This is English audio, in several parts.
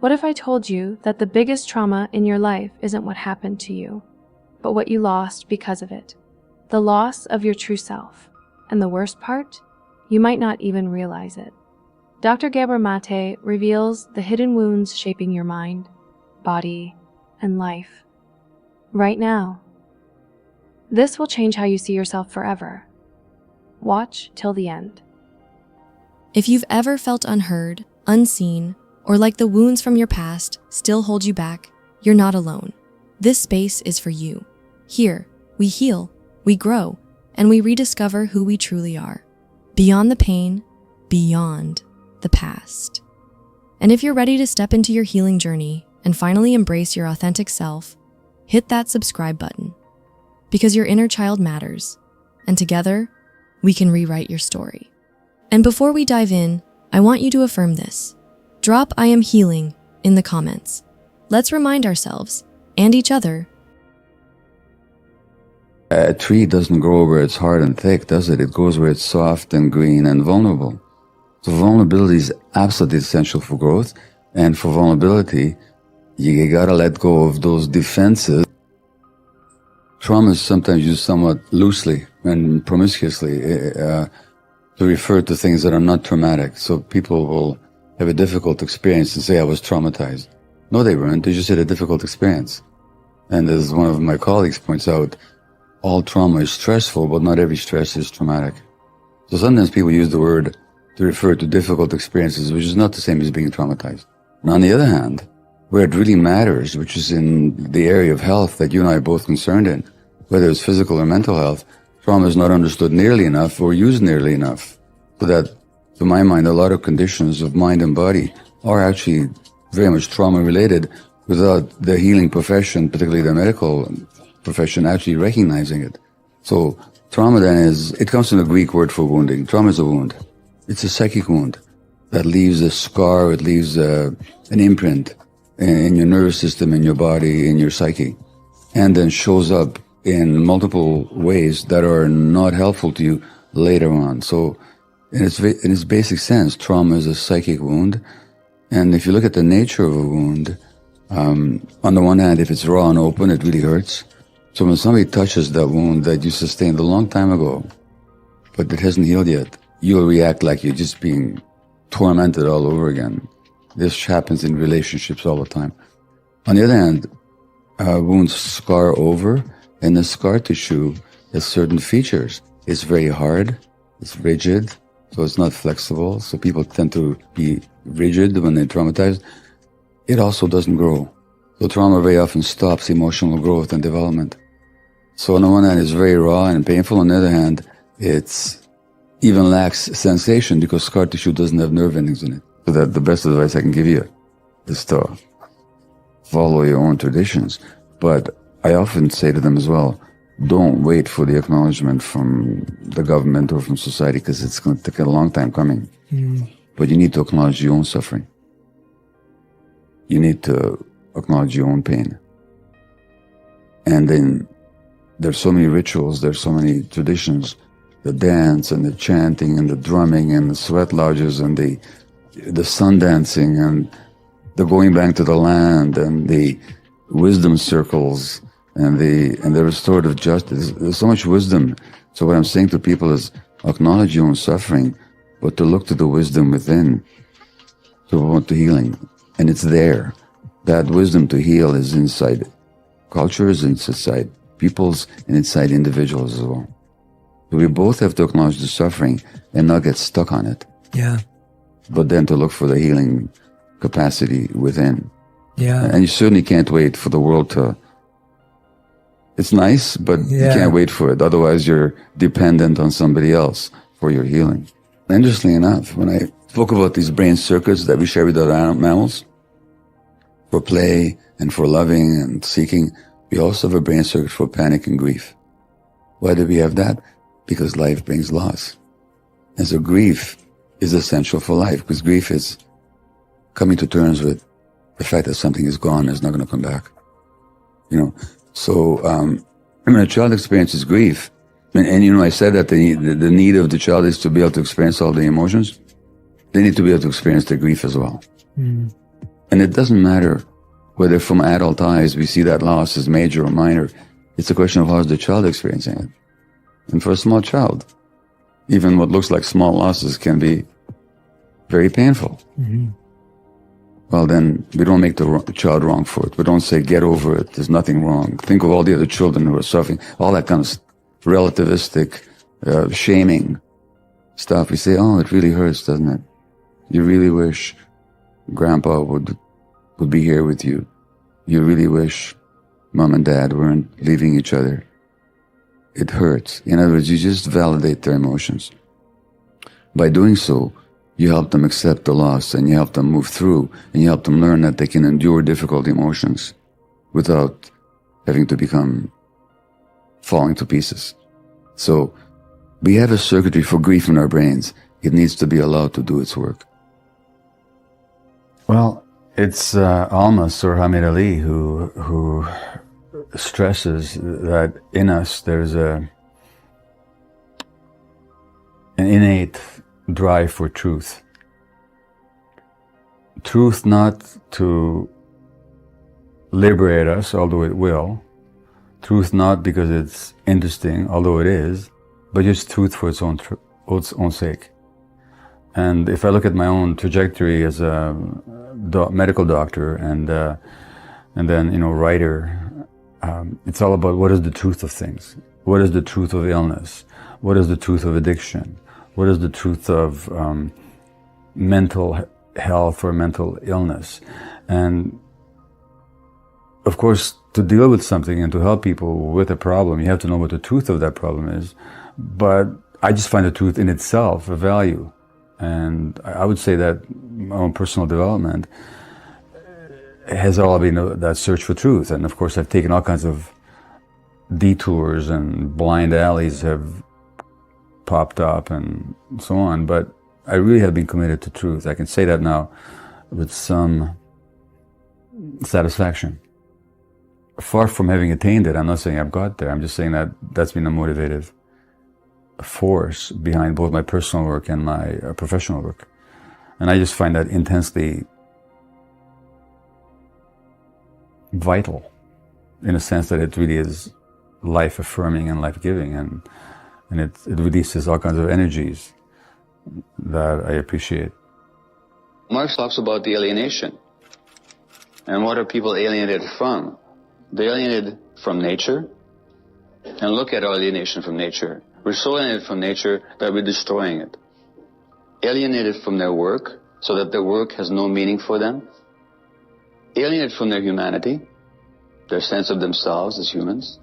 What if I told you that the biggest trauma in your life isn't what happened to you, but what you lost because of it? The loss of your true self. And the worst part? You might not even realize it. Dr. Gabor Maté reveals the hidden wounds shaping your mind, body, and life. Right now. This will change how you see yourself forever. Watch till the end. If you've ever felt unheard, unseen, or like the wounds from your past still hold you back, you're not alone. This space is for you. Here, we heal, we grow, and we rediscover who we truly are. Beyond the pain, beyond the past. And if you're ready to step into your healing journey and finally embrace your authentic self, hit that subscribe button. Because your inner child matters, and together, we can rewrite your story. And before we dive in, I want you to affirm this. Drop "I am healing" in the comments. Let's remind ourselves, and each other. A tree doesn't grow where it's hard and thick, does it? It grows where it's soft and green and vulnerable. So vulnerability is absolutely essential for growth. And for vulnerability, you gotta let go of those defenses. Trauma is sometimes used somewhat loosely and promiscuously to refer to things that are not traumatic. So people will have a difficult experience and say, I was traumatized. No, they weren't. They just had a difficult experience. And as one of my colleagues points out, all trauma is stressful, but not every stress is traumatic. So sometimes people use the word to refer to difficult experiences, which is not the same as being traumatized. And on the other hand, where it really matters, which is in the area of health that you and I are both concerned in, whether it's physical or mental health, trauma is not understood nearly enough or used nearly enough. So that, to my mind, a lot of conditions of mind and body are actually very much trauma-related without the healing profession, particularly the medical profession, actually recognizing it. So trauma then it comes from the Greek word for wounding. Trauma is a wound. It's a psychic wound that leaves a scar, it leaves an imprint in your nervous system, in your body, in your psyche, and then shows up in multiple ways that are not helpful to you later on. So in its basic sense, trauma is a psychic wound. And if you look at the nature of a wound, on the one hand, if it's raw and open, it really hurts. So when somebody touches that wound that you sustained a long time ago, but it hasn't healed yet, you'll react like you're just being tormented all over again. This happens in relationships all the time. On the other hand, wounds scar over, and the scar tissue has certain features. It's very hard, it's rigid, so it's not flexible. So people tend to be rigid when they're traumatized. It also doesn't grow. So trauma very often stops emotional growth and development. So on the one hand, it's very raw and painful. On the other hand, it's even lacks sensation because scar tissue doesn't have nerve endings in it. So that the best advice I can give you is to follow your own traditions. But I often say to them as well, don't wait for the acknowledgement from the government or from society, because it's going to take a long time coming. But you need to acknowledge your own suffering. You need to acknowledge your own pain. And then there's so many rituals, there's so many traditions, the dance and the chanting and the drumming and the sweat lodges and the sun dancing and the going back to the land and the wisdom circles and the restorative justice. There's so much wisdom. So what I'm saying to people is acknowledge your own suffering, but to look to the wisdom within, to want to healing. And it's there. That wisdom to heal is inside cultures, inside peoples, and inside individuals as well. So we both have to acknowledge the suffering and not get stuck on it. Yeah. But then to look for the healing capacity within. Yeah. And you certainly can't wait for the world to... It's nice, but you can't wait for it. Otherwise, you're dependent on somebody else for your healing. Interestingly enough, when I spoke about these brain circuits that we share with other mammals, for play and for loving and seeking, we also have a brain circuit for panic and grief. Why do we have that? Because life brings loss. And so grief is essential for life, because grief is coming to terms with the fact that something is gone and is not going to come back. You know, so when a child experiences grief, and you know, I said that the need of the child is to be able to experience all the emotions. They need to be able to experience the grief as well. And it doesn't matter whether from adult eyes we see that loss as major or minor. It's a question of how is the child experiencing it. And for a small child, even what looks like small losses can be very painful. Mm-hmm. Well, then we don't make the child wrong for it. We don't say, get over it, there's nothing wrong. Think of all the other children who are suffering, all that kind of relativistic, shaming stuff. We say, oh, it really hurts, doesn't it? You really wish Grandpa would be here with you. You really wish Mom and Dad weren't leaving each other. It hurts. In other words, you just validate their emotions. By doing so, you help them accept the loss, and you help them move through, and you help them learn that they can endure difficult emotions without having to become falling to pieces. So we have a circuitry for grief in our brains. It needs to be allowed to do its work. Well, it's Almas or Hamid Ali who stresses that in us there's an innate drive for truth. Truth not to liberate us, although it will. Truth not because it's interesting, although it is, but just truth for its own sake. And if I look at my own trajectory as a medical doctor and then writer, it's all about what is the truth of things. What is the truth of illness? What is the truth of addiction? What is the truth of mental health or mental illness? And of course, to deal with something and to help people with a problem, you have to know what the truth of that problem is. But I just find the truth in itself a value. And I would say that my own personal development has all been that search for truth. And of course, I've taken all kinds of detours and blind alleys have popped up and so on. But I really have been committed to truth. I can say that now with some satisfaction. Far from having attained it, I'm not saying I've got there. I'm just saying that that's been a motivative force behind both my personal work and my professional work. And I just find that intensely vital in a sense that it really is life-affirming and life-giving, and it releases all kinds of energies that I appreciate. Marx talks about the alienation. And what are people alienated from? They're alienated from nature. And look at our alienation from nature. We're so alienated from nature that we're destroying it. Alienated from their work, so that their work has no meaning for them. Alienated from their humanity, their sense of themselves as humans.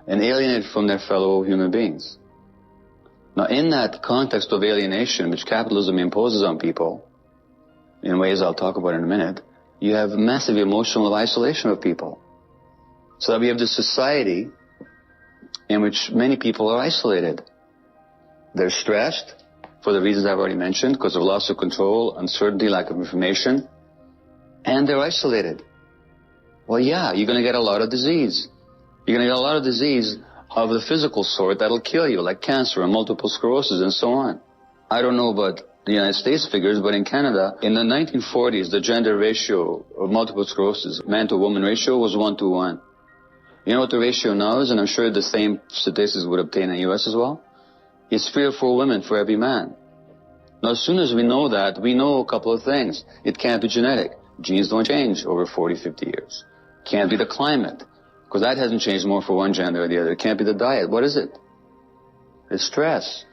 And alienated from their fellow human beings. Now, in that context of alienation, which capitalism imposes on people, in ways I'll talk about in a minute, you have massive emotional isolation of people. So that we have this society in which many people are isolated. They're stressed for the reasons I've already mentioned, because of loss of control, uncertainty, lack of information, and they're isolated. Well, yeah, you're going to get a lot of disease. You're going to get a lot of disease of the physical sort that'll kill you, like cancer and multiple sclerosis and so on. I don't know about the United States figures, but in Canada, in the 1940s, the gender ratio of multiple sclerosis, man to woman ratio, was 1:1. You know what the ratio now is, and I'm sure the same statistics would obtain in the U.S. as well? It's 3 or 4 women for every man. Now, as soon as we know that, we know a couple of things. It can't be genetic. Genes don't change over 40, 50 years. Can't be the climate, because that hasn't changed more for one gender or the other. It can't be the diet. What is it? It's stress.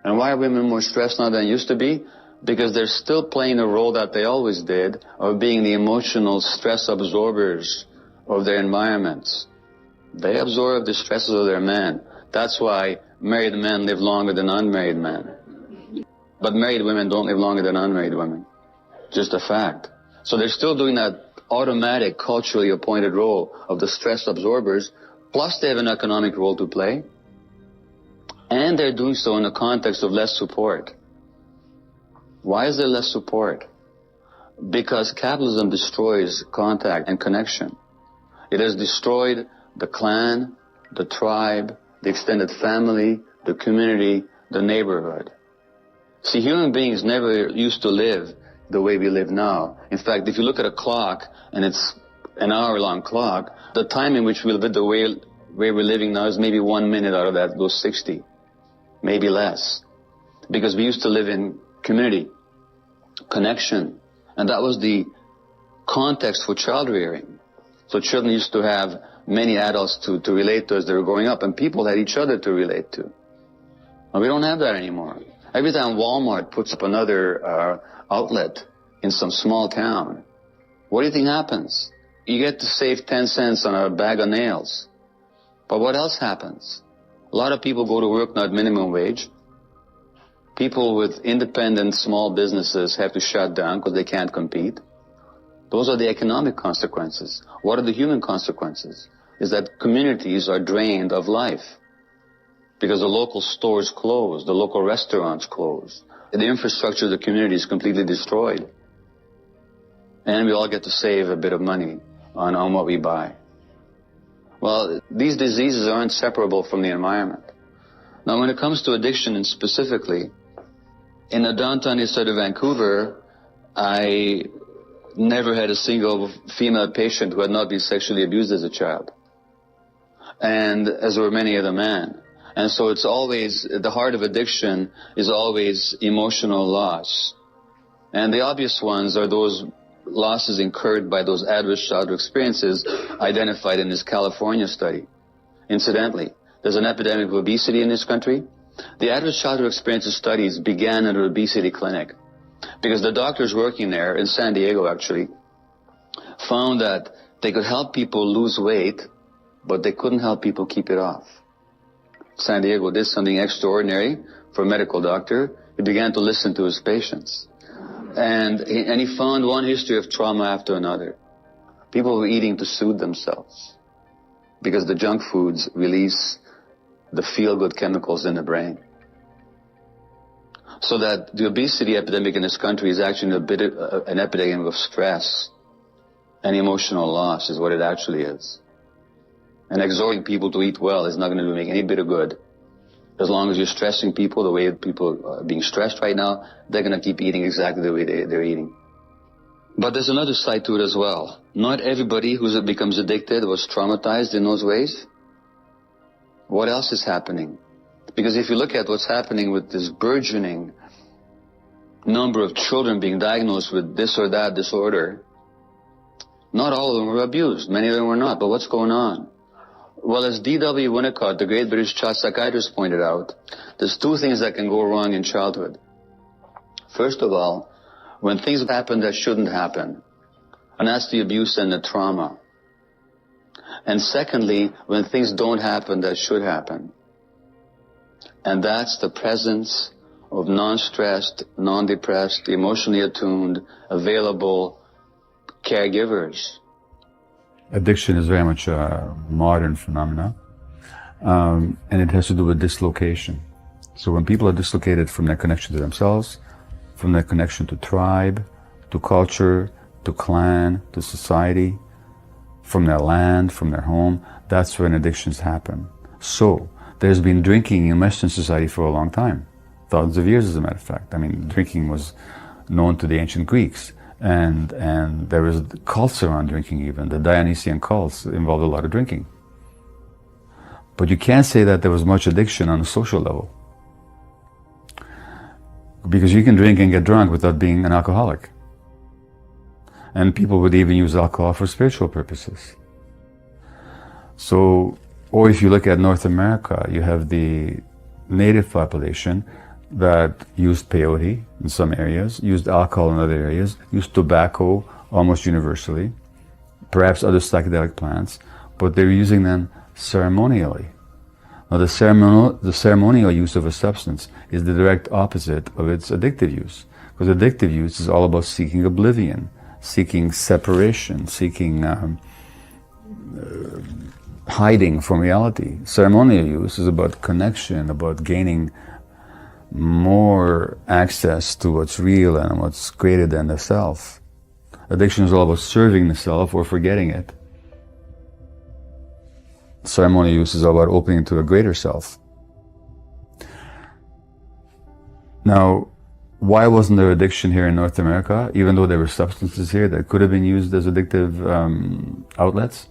And why are women more stressed now than they used to be? Because they're still playing a role that they always did of being the emotional stress absorbers of their environments. They absorb the stresses of their man. That's why married men live longer than unmarried men. But married women don't live longer than unmarried women. Just a fact. So they're still doing that automatic, culturally appointed role of the stress absorbers, plus they have an economic role to play. And they're doing so in the context of less support. Why is there less support? Because capitalism destroys contact and connection. It has destroyed the clan, the tribe, the extended family, the community, the neighborhood. See, human beings never used to live the way we live now. In fact, if you look at a clock, and it's an hour-long clock, the time in which we live the way we're living now is maybe 1 minute out of that goes 60, maybe less. Because we used to live in community, connection, and that was the context for child rearing. So children used to have many adults to relate to as they were growing up, and people had each other to relate to. And we don't have that anymore. Every time Walmart puts up another outlet in some small town, what do you think happens? You get to save 10 cents on a bag of nails. But what else happens? A lot of people go to work not minimum wage. People with independent small businesses have to shut down because they can't compete. Those are the economic consequences. What are the human consequences? Is that communities are drained of life because the local stores close, the local restaurants close. The infrastructure of the community is completely destroyed. And we all get to save a bit of money on what we buy. Well, these diseases aren't separable from the environment. Now, when it comes to addiction and specifically, in the downtown east side of Vancouver, I never had a single female patient who had not been sexually abused as a child. And as were many other men. And so it's always, the heart of addiction is always emotional loss. And the obvious ones are those losses incurred by those adverse childhood experiences identified in this California study. Incidentally, there's an epidemic of obesity in this country. The adverse childhood experiences studies began at an obesity clinic because the doctors working there, in San Diego actually, found that they could help people lose weight, but they couldn't help people keep it off. San Diego did something extraordinary for a medical doctor. He began to listen to his patients. And he found one history of trauma after another. People were eating to soothe themselves because the junk foods release the feel-good chemicals in the brain. So that the obesity epidemic in this country is actually an epidemic of stress and emotional loss is what it actually is. And exhorting people to eat well is not going to make any bit of good. As long as you're stressing people the way people are being stressed right now, they're going to keep eating exactly the way they're eating. But there's another side to it as well. Not everybody who becomes addicted was traumatized in those ways. What else is happening? Because if you look at what's happening with this burgeoning number of children being diagnosed with this or that disorder, not all of them were abused. Many of them were not. But what's going on? Well, as D.W. Winnicott, the great British child psychiatrist, pointed out, there's two things that can go wrong in childhood. First of all, when things happen that shouldn't happen, and that's the abuse and the trauma. And secondly, when things don't happen that should happen. And that's the presence of non-stressed, non-depressed, emotionally attuned, available caregivers. Addiction is very much a modern phenomenon, and it has to do with dislocation. So when people are dislocated from their connection to themselves, from their connection to tribe, to culture, to clan, to society, from their land, from their home, that's when addictions happen. So there's been drinking in Western society for a long time, thousands of years as a matter of fact. I mean, drinking was known to the ancient Greeks. And there was cults around drinking even. The Dionysian cults involved a lot of drinking. But you can't say that there was much addiction on a social level. Because you can drink and get drunk without being an alcoholic. And people would even use alcohol for spiritual purposes. So, or if you look at North America, you have the native population that used peyote in some areas, used alcohol in other areas, used tobacco almost universally, perhaps other psychedelic plants, but they were using them ceremonially. Now the ceremonial use of a substance is the direct opposite of its addictive use, because addictive use is all about seeking oblivion, seeking separation, seeking hiding from reality. Ceremonial use is about connection, about gaining more access to what's real and what's greater than the self. Addiction is all about serving the self or forgetting it. Ceremonial use is all about opening to a greater self. Now, why wasn't there addiction here in North America, even though there were substances here that could have been used as addictive outlets?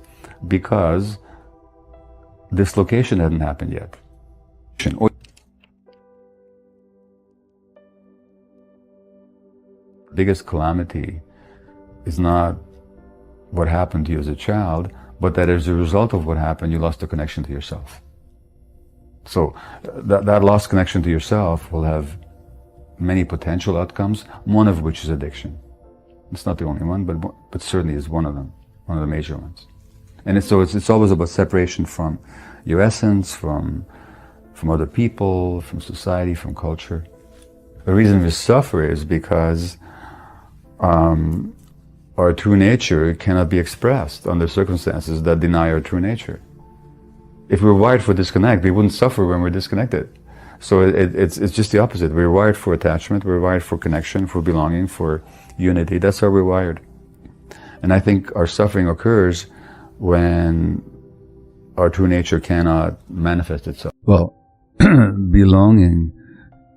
Because dislocation hadn't happened yet. Biggest calamity is not what happened to you as a child, but that as a result of what happened, you lost the connection to yourself. So that lost connection to yourself will have many potential outcomes, one of which is addiction. It's not the only one, but certainly is one of them, one of the major ones. And it's always about separation from your essence, from other people, from society, from culture. The reason we suffer is because our true nature cannot be expressed under circumstances that deny our true nature. If we were wired for disconnect, we wouldn't suffer when we're disconnected. So it's just the opposite. We're wired for attachment, we're wired for connection, for belonging, for unity. That's how we're wired. And I think our suffering occurs when our true nature cannot manifest itself. Well, belonging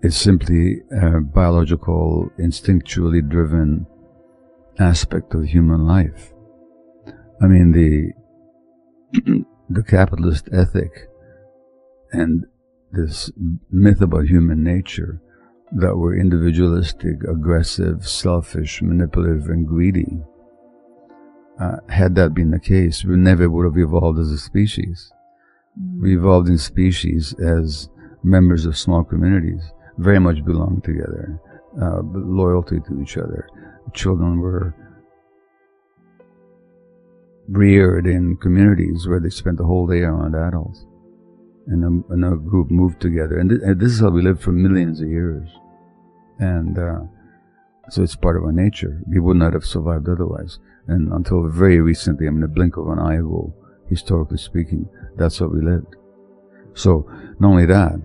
is simply a biological, instinctually driven aspect of human life. I mean, the capitalist ethic and this myth about human nature that we're individualistic, aggressive, selfish, manipulative, and greedy. Had that been the case, we never would have evolved as a species. We evolved in species as members of small communities, very much belong together, loyalty to each other. Children were reared in communities where they spent the whole day around adults. And a group moved together. And this is how we lived for millions of years. And so it's part of our nature. We would not have survived otherwise. And until very recently, I mean, a blink of an eye ago, historically speaking, that's how we lived. So not only that,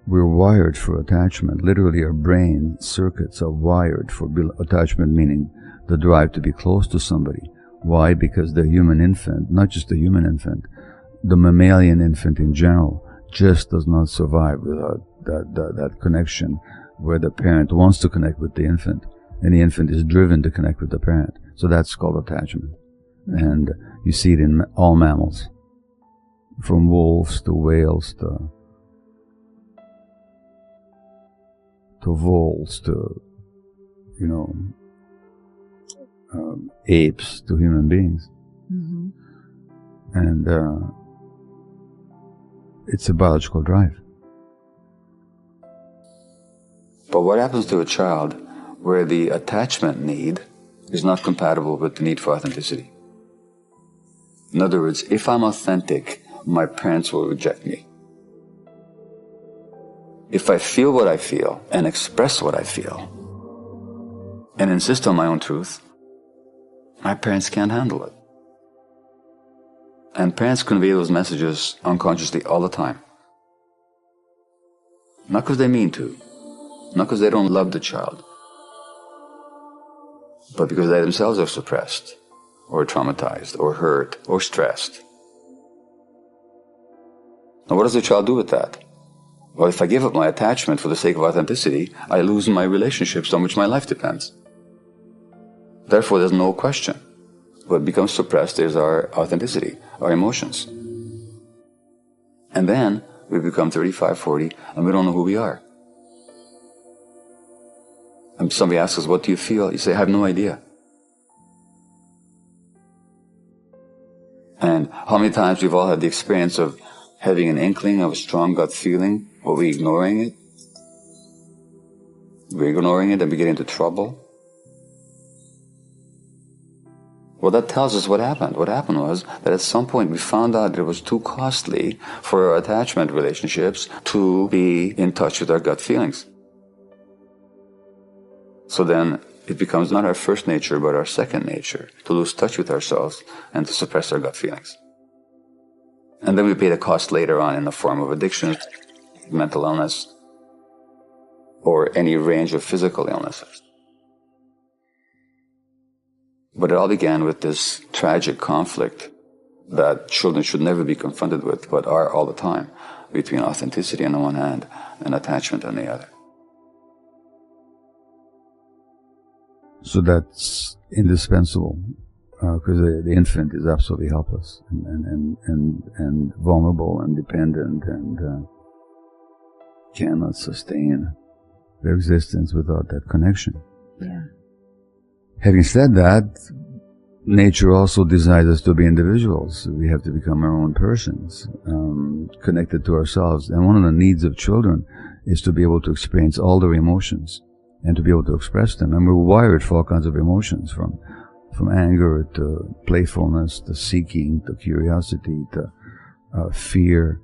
we're wired for attachment. Literally, our brain circuits are wired for attachment, meaning the drive to be close to somebody. Why? Because the human infant, not just the human infant, the mammalian infant in general, just does not survive without that connection where the parent wants to connect with the infant, and the infant is driven to connect with the parent. So that's called attachment. And you see it in all mammals, from wolves to whales to voles to, apes to human beings. Mm-hmm. And it's a biological drive. But what happens to a child where the attachment need is not compatible with the need for authenticity? In other words, if I'm authentic, my parents will reject me. If I feel what I feel and express what I feel and insist on my own truth, my parents can't handle it. And parents convey those messages unconsciously all the time. Not because they mean to, not because they don't love the child, but because they themselves are suppressed, or traumatized, or hurt, or stressed. Now what does the child do with that? Well, if I give up my attachment for the sake of authenticity, I lose my relationships on which my life depends. Therefore, there's no question. What becomes suppressed is our authenticity, our emotions. And then we become 35, 40, and we don't know who we are. And somebody asks us, what do you feel? You say, I have no idea. And how many times we've all had the experience of having an inkling of a strong gut feeling, but we're ignoring it? We're ignoring it and we get into trouble. Well, that tells us what happened. What happened was that at some point we found out that it was too costly for our attachment relationships to be in touch with our gut feelings. So then it becomes not our first nature, but our second nature to lose touch with ourselves and to suppress our gut feelings. And then we pay the cost later on in the form of addiction, mental illness, or any range of physical illnesses. But it all began with this tragic conflict that children should never be confronted with, but are all the time, between authenticity on the one hand and attachment on the other. So that's indispensable, because the infant is absolutely helpless and vulnerable and dependent and cannot sustain their existence without that connection. Yeah. Having said that, nature also desires us to be individuals. We have to become our own persons, connected to ourselves. And one of the needs of children is to be able to experience all their emotions and to be able to express them. And we're wired for all kinds of emotions, from anger to playfulness to seeking to curiosity to fear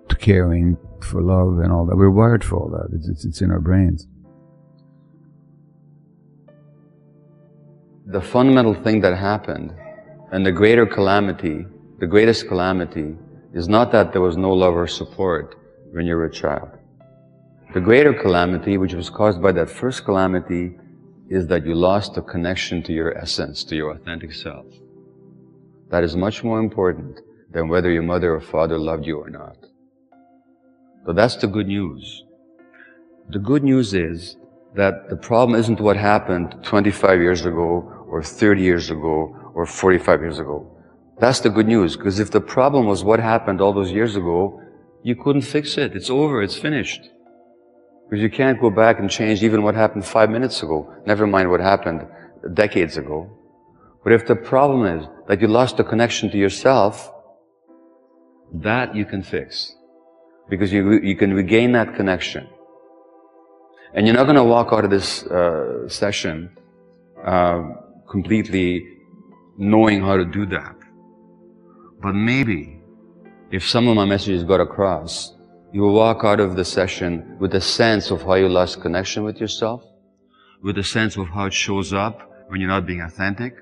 to caring, for love and all that. We're wired for all that. It's in our brains. The fundamental thing that happened, and the greatest calamity, is not that there was no love or support when you were a child. The greater calamity, which was caused by that first calamity, is that you lost the connection to your essence, to your authentic self. That is much more important than whether your mother or father loved you or not. So that's the good news. The good news is that the problem isn't what happened 25 years ago, or 30 years ago, or 45 years ago. That's the good news, because if the problem was what happened all those years ago, you couldn't fix it. It's over, it's finished. Because you can't go back and change even what happened 5 minutes ago, never mind what happened decades ago. But if the problem is that you lost the connection to yourself, that you can fix. Because you can regain that connection. And you're not going to walk out of this session completely knowing how to do that. But maybe, if some of my messages got across, you will walk out of the session with a sense of how you lost connection with yourself, with a sense of how it shows up when you're not being authentic,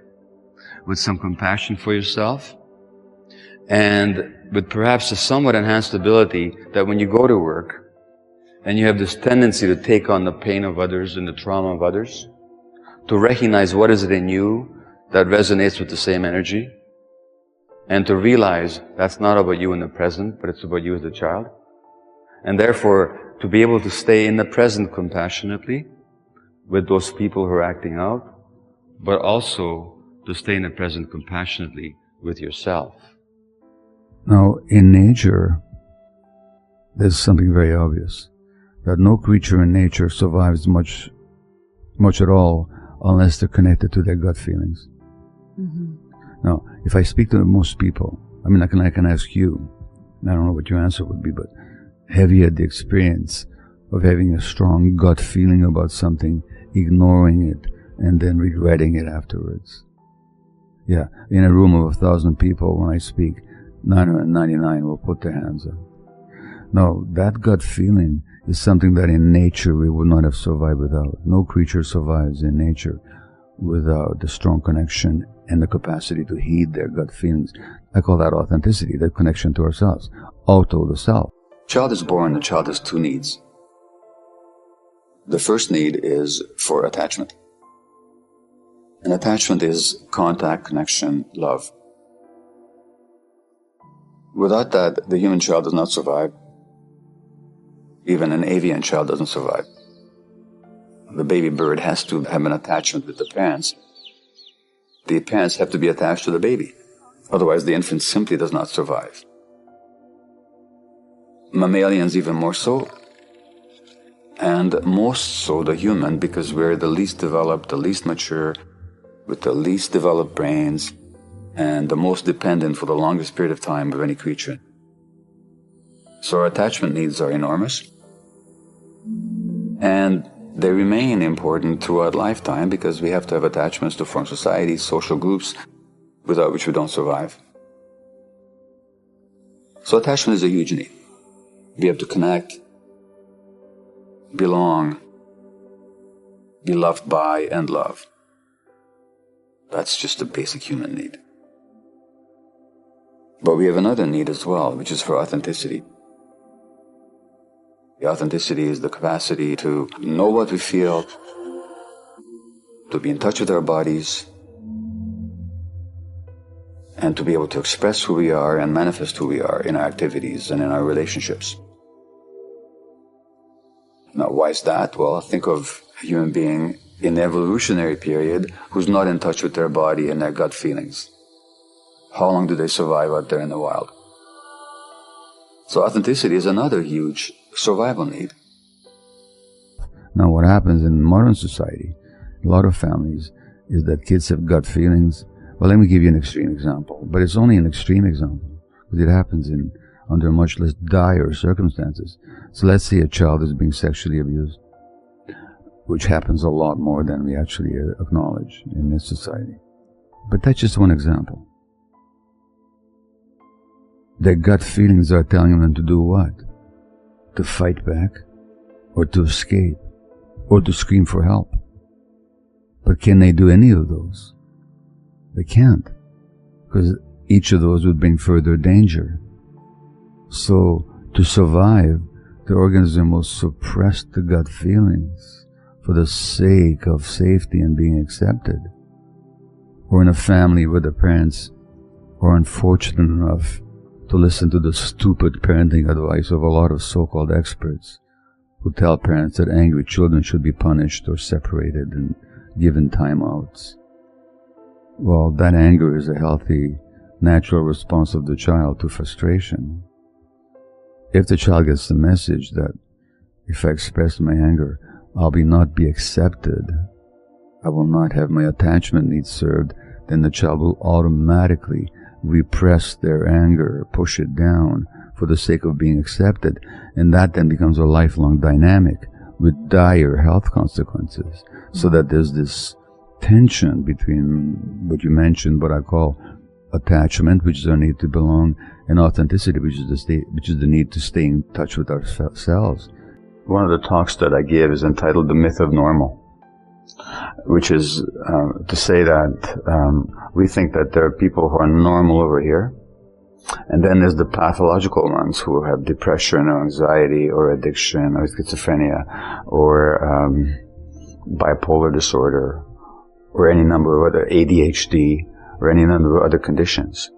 with some compassion for yourself, and with perhaps a somewhat enhanced ability that when you go to work and you have this tendency to take on the pain of others and the trauma of others, to recognize what is it in you that resonates with the same energy, and to realize that's not about you in the present, but it's about you as a child. And therefore, to be able to stay in the present compassionately with those people who are acting out, but also to stay in the present compassionately with yourself. Now, in nature, there's something very obvious, that no creature in nature survives much at all unless they're connected to their gut feelings. Mm-hmm. Now, if I speak to most people, I mean, I can ask you, and I don't know what your answer would be, but have you had the experience of having a strong gut feeling about something, ignoring it, and then regretting it afterwards? Yeah, in a room of 1,000 people, when I speak, 999 will put their hands up. No, that gut feeling is something that in nature we would not have survived without. No creature survives in nature without the strong connection and the capacity to heed their gut feelings. I call that authenticity, that connection to ourselves, auto the self. Child is born, the child has two needs. The first need is for attachment. And attachment is contact, connection, love. Without that, the human child does not survive. Even an avian child doesn't survive. The baby bird has to have an attachment with the parents. The parents have to be attached to the baby. Otherwise, the infant simply does not survive. Mammalians even more so, and most so the human, because we're the least developed, the least mature, with the least developed brains, and the most dependent for the longest period of time of any creature. So our attachment needs are enormous, and they remain important throughout lifetime because we have to have attachments to form societies, social groups, without which we don't survive. So attachment is a huge need. We have to connect, belong, be loved by, and love. That's just a basic human need. But we have another need as well, which is for authenticity. The authenticity is the capacity to know what we feel, to be in touch with our bodies, and to be able to express who we are and manifest who we are in our activities and in our relationships. Now, why is that? Well, think of a human being in the evolutionary period who's not in touch with their body and their gut feelings. How long do they survive out there in the wild? So authenticity is another huge survival need. Now, what happens in modern society, a lot of families, is that kids have gut feelings. Well, let me give you an extreme example, but it's only an extreme example, because it happens under much less dire circumstances. So let's say a child is being sexually abused, which happens a lot more than we actually acknowledge in this society. But that's just one example. Their gut feelings are telling them to do what? To fight back, or to escape, or to scream for help. But can they do any of those? They can't, because each of those would bring further danger. So, to survive, the organism will suppress the gut feelings for the sake of safety and being accepted. Or in a family where the parents are unfortunate enough to listen to the stupid parenting advice of a lot of so-called experts who tell parents that angry children should be punished or separated and given timeouts. Well, that anger is a healthy, natural response of the child to frustration. If the child gets the message that if I express my anger, I'll not be accepted, I will not have my attachment needs served, then the child will automatically repress their anger, push it down for the sake of being accepted, and that then becomes a lifelong dynamic with dire health consequences. So that there's this tension between what you mentioned, what I call attachment, which is our need to belong, and authenticity, which is the need to stay in touch with ourselves. One of the talks that I give is entitled "The Myth of Normal," which is to say that we think that there are people who are normal over here, and then there's the pathological ones who have depression or anxiety or addiction or schizophrenia or bipolar disorder or any number of other ADHD or any number of other conditions.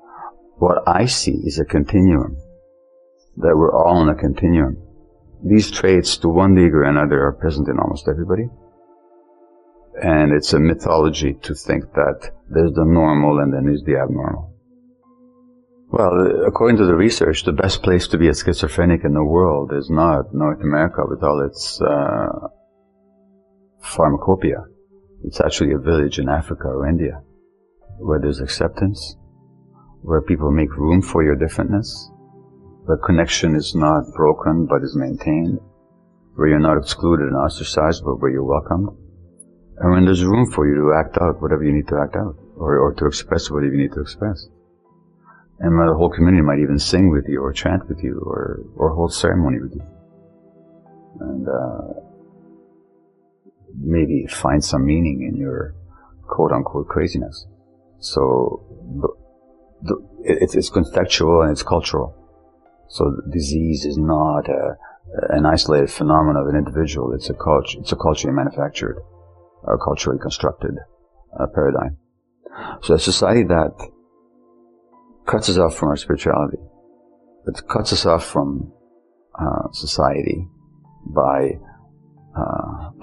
What I see is a continuum, that we're all on a continuum. These traits, to one degree or another, are present in almost everybody. And it's a mythology to think that there's the normal and then there's the abnormal. Well, according to the research, the best place to be a schizophrenic in the world is not North America with all its pharmacopoeia. It's actually a village in Africa or India, where there's acceptance, where people make room for your differentness, where connection is not broken but is maintained, where you're not excluded and ostracized but where you're welcomed, and when there's room for you to act out whatever you need to act out, or to express whatever you need to express. And the whole community might even sing with you or chant with you or hold ceremony with you. And maybe find some meaning in your quote-unquote craziness. So it's contextual and it's cultural. So disease is not an isolated phenomenon of an individual. It's a culturally manufactured or culturally constructed paradigm. So a society that cuts us off from our spirituality, that cuts us off from society by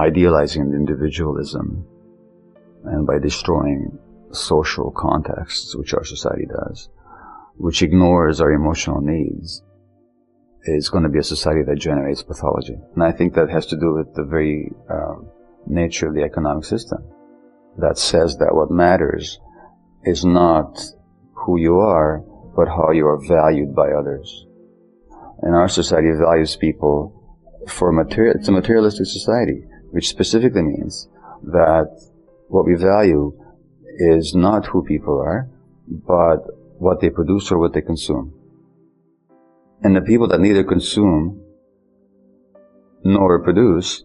idealizing individualism and by destroying social contexts, which our society does, which ignores our emotional needs, is going to be a society that generates pathology. And I think that has to do with the very nature of the economic system that says that what matters is not who you are, but how you are valued by others. And our society values people for material. It's a materialistic society, which specifically means that what we value is not who people are, but what they produce or what they consume. And the people that neither consume nor produce,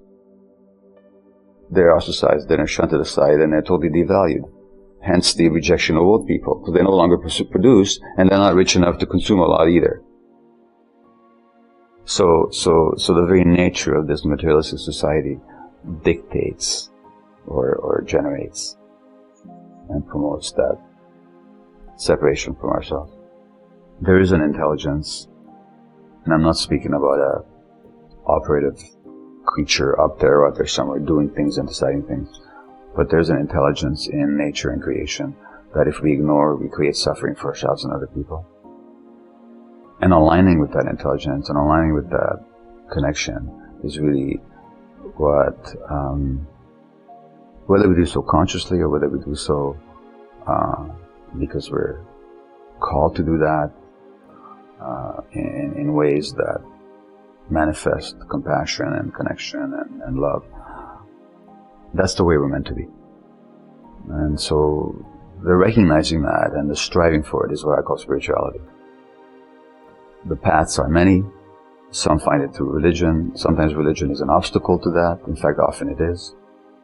they're ostracized, they're shunted aside, and they're totally devalued. Hence the rejection of old people, because they no longer produce, and they're not rich enough to consume a lot either. So the very nature of this materialistic society dictates or generates and promotes that separation from ourselves. There is an intelligence, and I'm not speaking about a operative creature up there somewhere doing things and deciding things. But there's an intelligence in nature and creation that if we ignore, we create suffering for ourselves and other people. And aligning with that intelligence and aligning with that connection is really what, whether we do so consciously or whether we do so because we're called to do that in ways that manifest compassion and connection and love. That's the way we're meant to be. And so the recognizing that and the striving for it is what I call spirituality. The paths are many. Some find it through religion. Sometimes religion is an obstacle to that. In fact, often it is.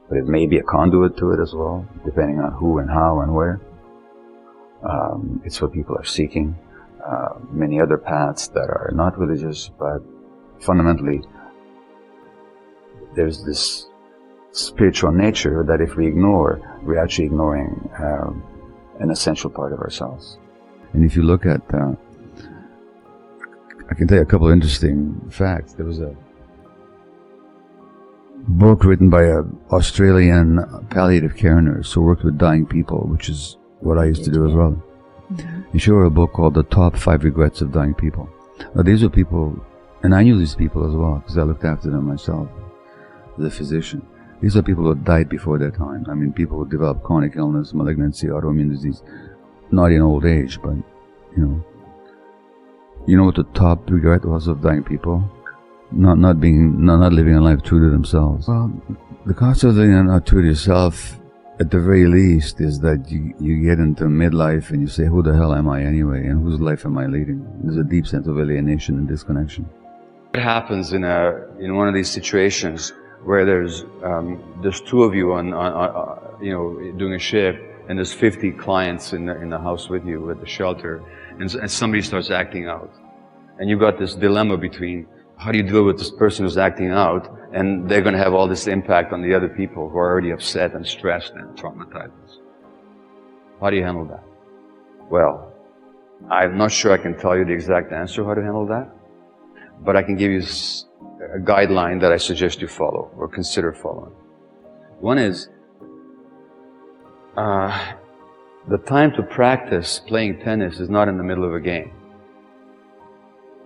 But it may be a conduit to it as well, depending on who and how and where. It's what people are seeking. Many other paths that are not religious, but fundamentally, there's this spiritual nature that if we ignore, we're actually ignoring an essential part of ourselves. And if you look at, I can tell you a couple of interesting facts. There was a book written by an Australian palliative care nurse who worked with dying people, which is what I used to do as well. And she wrote a book called The Top 5 Regrets of Dying People. Now, these are people, and I knew these people as well because I looked after them myself as a physician. These are people who died before their time. I mean, people who develop chronic illness, malignancy, autoimmune disease, not in old age, but, you know what the top regret was of dying people? Not living a life true to themselves. Well, the cost of living a life true to yourself, at the very least, is that you get into midlife and you say, who the hell am I anyway, and whose life am I leading? There's a deep sense of alienation and disconnection. What happens in one of these situations where there's two of you on doing a shift, and there's 50 clients in the house with you at the shelter, and somebody starts acting out, and you've got this dilemma between how do you deal with this person who's acting out, and they're going to have all this impact on the other people who are already upset and stressed and traumatized. How do you handle that? Well, I'm not sure I can tell you the exact answer how to handle that, but I can give you a guideline that I suggest you follow or consider following. One is the time to practice playing tennis is not in the middle of a game.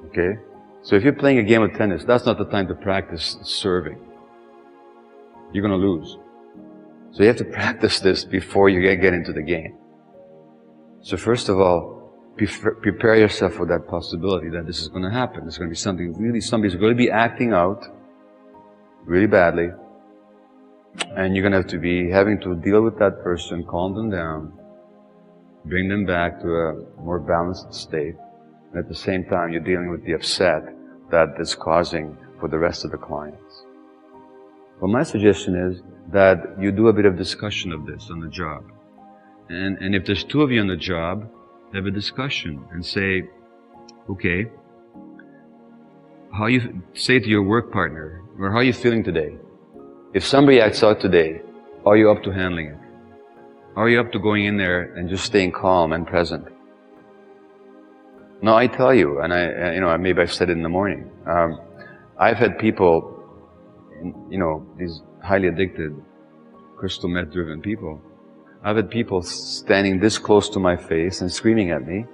Okay? So if you're playing a game of tennis, that's not the time to practice serving. You're going to lose. So you have to practice this before you get into the game. So first of all, prepare yourself for that possibility that this is going to happen. There's going to be somebody's going to be acting out really badly, and you're going to have to be having to deal with that person, calm them down, bring them back to a more balanced state. And at the same time, you're dealing with the upset that it's causing for the rest of the clients. Well, my suggestion is that you do a bit of discussion of this on the job. And if there's two of you on the job, have a discussion and say, okay, say to your work partner, or how are you feeling today? If somebody acts out today, are you up to handling it? Are you up to going in there and just staying calm and present? No, I tell you, and maybe I've said it in the morning. I've had people, these highly addicted, crystal meth-driven people. I've had people standing this close to my face and screaming at me.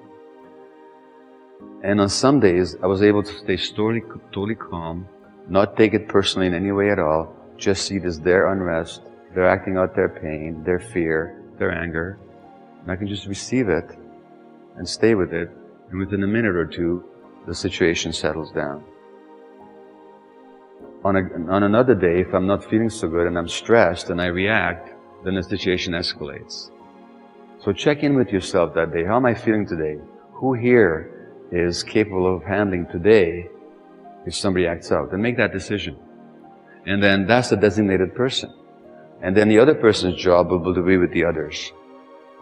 And on some days, I was able to stay totally calm, not take it personally in any way at all, just see this their unrest, they're acting out their pain, their fear, their anger, and I can just receive it and stay with it. And within a minute or two, the situation settles down. On another day, if I'm not feeling so good and I'm stressed and I react, then the situation escalates. So check in with yourself that day. How am I feeling today? Who here is capable of handling today if somebody acts out? And make that decision. And then that's the designated person. And then the other person's job will be to be with the others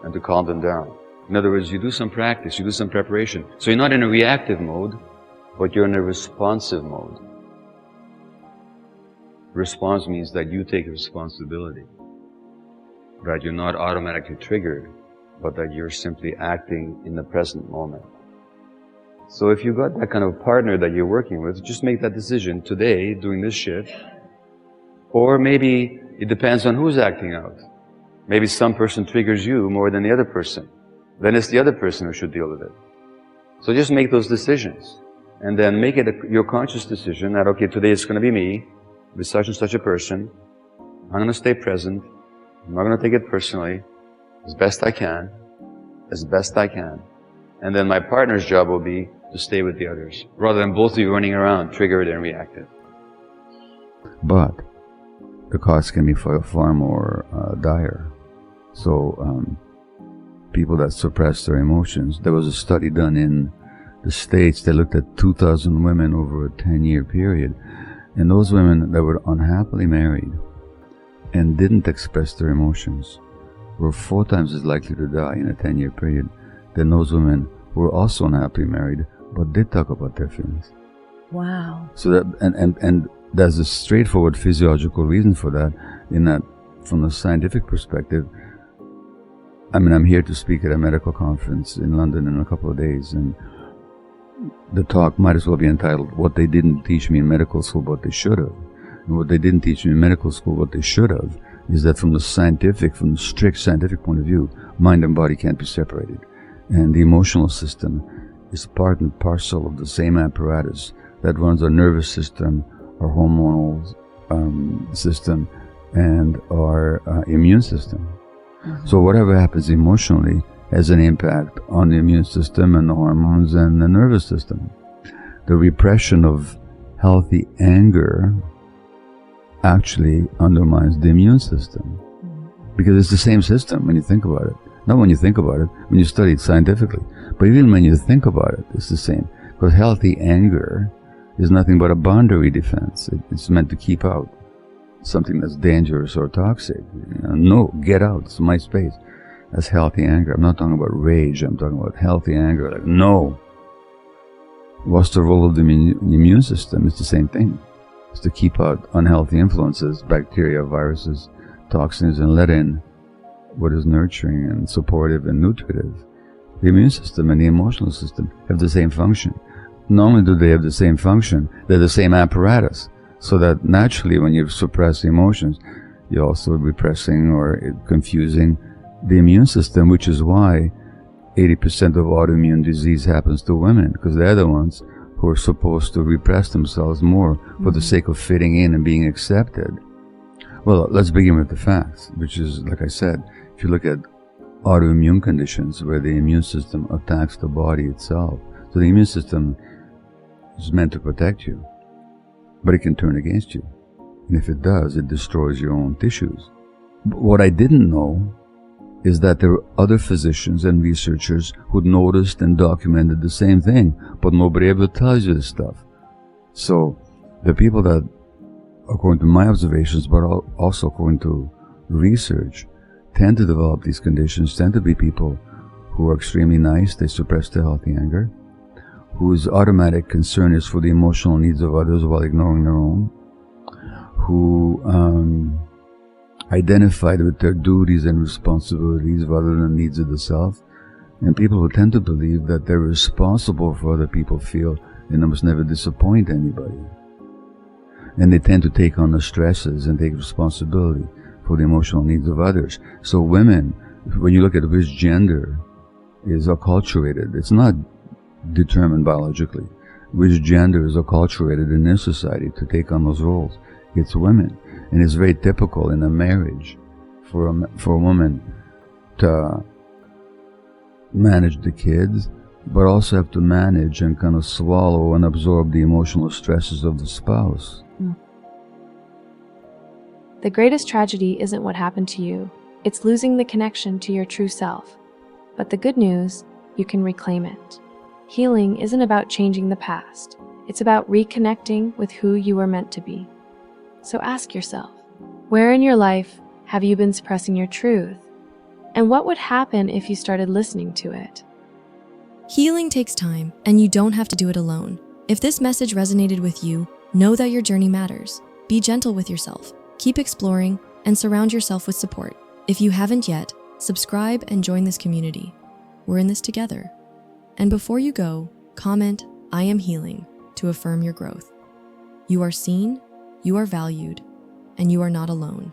and to calm them down. In other words, you do some practice, you do some preparation. So you're not in a reactive mode, but you're in a responsive mode. Response means that you take responsibility. That you're not automatically triggered, but that you're simply acting in the present moment. So if you've got that kind of partner that you're working with, just make that decision today, doing this shift, Or maybe it depends on who's acting out. Maybe some person triggers you more than the other person. Then it's the other person who should deal with it. So just make those decisions. And then make it your conscious decision that, okay, today it's going to be me, with such and such a person. I'm going to stay present. I'm not going to take it personally. As best I can. As best I can. And then my partner's job will be to stay with the others, rather than both of you running around, triggered and reactive. But the costs can be far more dire. So people that suppress their emotions, there was a study done in the States that looked at 2,000 women over a 10-year period, and those women that were unhappily married and didn't express their emotions were 4 times as likely to die in a 10-year period than those women who were also unhappily married but did talk about their feelings. Wow. So that and there's a straightforward physiological reason for that, in that from a scientific perspective, I mean, I'm here to speak at a medical conference in London in a couple of days, and the talk might as well be entitled, What They Didn't Teach Me in Medical School, But They Should Have. And what they didn't teach me in medical school, what they should have, is that from the strict scientific point of view, mind and body can't be separated. And the emotional system is part and parcel of the same apparatus that runs our nervous system, our hormonal system, and our immune system. Mm-hmm. So whatever happens emotionally has an impact on the immune system and the hormones and the nervous system. The repression of healthy anger actually undermines the immune system, because it's the same system when you think about it. Not when you think about it, when you study it scientifically, but even when you think about it, it's the same. Because healthy anger is nothing but a boundary defense. It's meant to keep out something that's dangerous or toxic. No, get out, it's my space. That's healthy anger. I'm not talking about rage, I'm talking about healthy anger. Like, no. What's the role of the immune system? It's the same thing. It's to keep out unhealthy influences, bacteria, viruses, toxins, and let in what is nurturing and supportive and nutritive. The immune system and the emotional system have the same function. Not only do they have the same function, they're the same apparatus. So that naturally when you suppress emotions, you're also repressing or confusing the immune system, which is why 80% of autoimmune disease happens to women, because they're the ones who are supposed to repress themselves more for the sake of fitting in and being accepted. Well, let's begin with the facts, which is, like I said, if you look at autoimmune conditions where the immune system attacks the body itself, so the immune system is meant to protect you, but it can turn against you. And if it does, it destroys your own tissues. But what I didn't know is that there were other physicians and researchers who noticed and documented the same thing, but nobody ever tells you this stuff. So the people that, according to my observations, but also according to research, tend to develop these conditions, tend to be people who are extremely nice, they suppress their healthy anger, whose automatic concern is for the emotional needs of others while ignoring their own, who identified with their duties and responsibilities rather than the needs of the self, and people who tend to believe that they're responsible for other people feel and they must never disappoint anybody. And they tend to take on the stresses and take responsibility for the emotional needs of others. So women, when you look at which gender is acculturated, it's not determined biologically. Which gender is acculturated in this society to take on those roles? It's women. And it's very typical in a marriage for a woman to manage the kids, but also have to manage and kind of swallow and absorb the emotional stresses of the spouse. The greatest tragedy isn't what happened to you. It's losing the connection to your true self. But the good news, you can reclaim it. Healing isn't about changing the past. It's about reconnecting with who you were meant to be. So ask yourself, where in your life have you been suppressing your truth? And what would happen if you started listening to it? Healing takes time, and you don't have to do it alone. If this message resonated with you, know that your journey matters. Be gentle with yourself, keep exploring, and surround yourself with support. If you haven't yet, subscribe and join this community. We're in this together. And before you go, comment, "I am healing," to affirm your growth. You are seen, you are valued, and you are not alone.